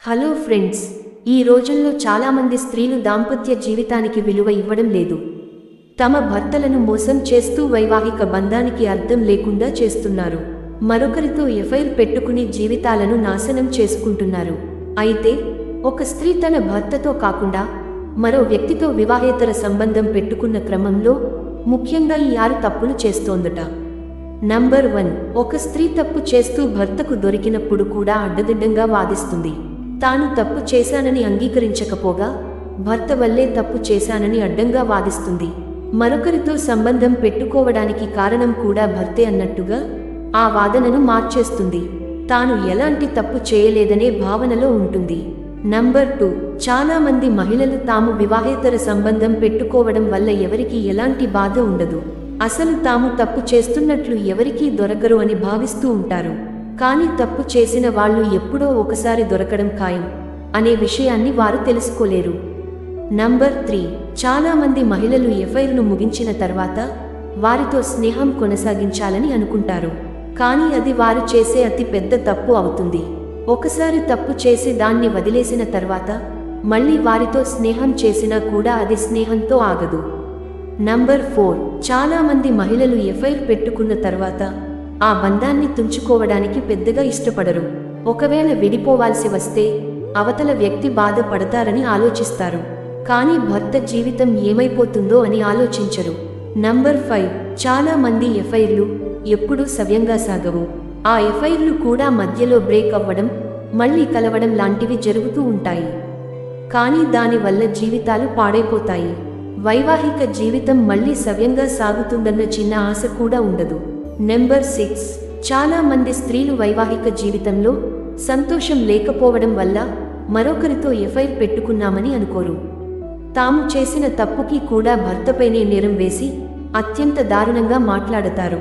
Hello friends, ఈ రోజుల్లో చాలామంది స్త్రీలు దాంపత్య జీవితానికి విలువ ఇవ్వడం లేదు. తమ భర్తలను మోసం చేస్తూ వైవాహిక బంధానికి అర్థం లేకుండా చేస్తున్నారు. మరొకరితో ఎఫైర్ పెట్టుకుని జీవితాలను నాశనం చేసుకుంటున్నారు. అయితే ఒక స్త్రీ తన భర్తతో కాకుండా మరో వ్యక్తితో వివాహేతర సంబంధం పెట్టుకున్న క్రమంలో ముఖ్యంగా ఈ 6 తప్పులు చేస్తోందట. నంబర్ 1, ఒక స్త్రీ తప్పు చేస్తూ భర్తకు దొరికినప్పుడు కూడా అడ్డదిడ్డంగా వాదిస్తుంది. తాను తప్పు చేశానని అంగీకరించకపోగా భర్త వల్లే తప్పు చేశానని అడ్డంగా వాదిస్తుంది. మరొకరితో సంబంధం పెట్టుకోవడానికి కారణం కూడా భర్తే అన్నట్టుగా ఆ వాదనను మార్చేస్తుంది. తాను ఎలాంటి తప్పు చేయలేదనే భావనలో ఉంటుంది. నంబర్ 2, చాలా మంది మహిళలు తాము వివాహేతర సంబంధం పెట్టుకోవడం వల్ల ఎవరికీ ఎలాంటి బాధ ఉండదు, అసలు తాము తప్పు చేస్తున్నట్లు ఎవరికీ దొరకరు అని భావిస్తూ ఉంటారు. కానీ తప్పు చేసిన వాళ్ళు ఎప్పుడో ఒకసారి దొరకడం ఖాయం అనే విషయాన్ని వారు తెలుసుకోలేరు. నంబర్ 3, చాలా మంది మహిళలు ఎఫైర్ను ముగించిన తర్వాత వారితో స్నేహం కొనసాగించాలని అనుకుంటారు. కానీ అది వారు చేసే అతి పెద్ద తప్పు అవుతుంది. ఒకసారి తప్పు చేసి దాన్ని వదిలేసిన తర్వాత మళ్ళీ వారితో స్నేహం చేసినా కూడా అది స్నేహంతో ఆగదు. నంబర్ 4, చాలా మంది మహిళలు ఎఫైర్ పెట్టుకున్న తర్వాత ఆ బంధాన్ని తుంచుకోవడానికి పెద్దగా ఇష్టపడరు. ఒకవేళ విడిపోవాల్సి వస్తే అవతల వ్యక్తి బాధపడతారని ఆలోచిస్తారు, కానీ భర్త జీవితం ఏమైపోతుందో అని ఆలోచించరు. నంబర్ 5, చాలా మంది ఎఫైర్లు ఎప్పుడూ సవ్యంగా సాగవు. ఆ ఎఫైర్లు కూడా మధ్యలో బ్రేక్ అవ్వడం, మళ్ళీ కలవడం లాంటివి జరుగుతూ ఉంటాయి. కానీ దానివల్ల జీవితాలు పాడైపోతాయి. వైవాహిక జీవితం మళ్ళీ సవ్యంగా సాగుతుందన్న చిన్న ఆశ కూడా ఉండదు. నెంబర్ 6, చాలా మంది స్త్రీలు వైవాహిక జీవితంలో సంతోషం లేకపోవడం వల్ల మరొకరితో ఎఫైర్ పెట్టుకున్నామని అనుకోరు. తాము చేసిన తప్పుకి కూడా భర్తపైనే నేరం వేసి అత్యంత దారుణంగా మాట్లాడతారు.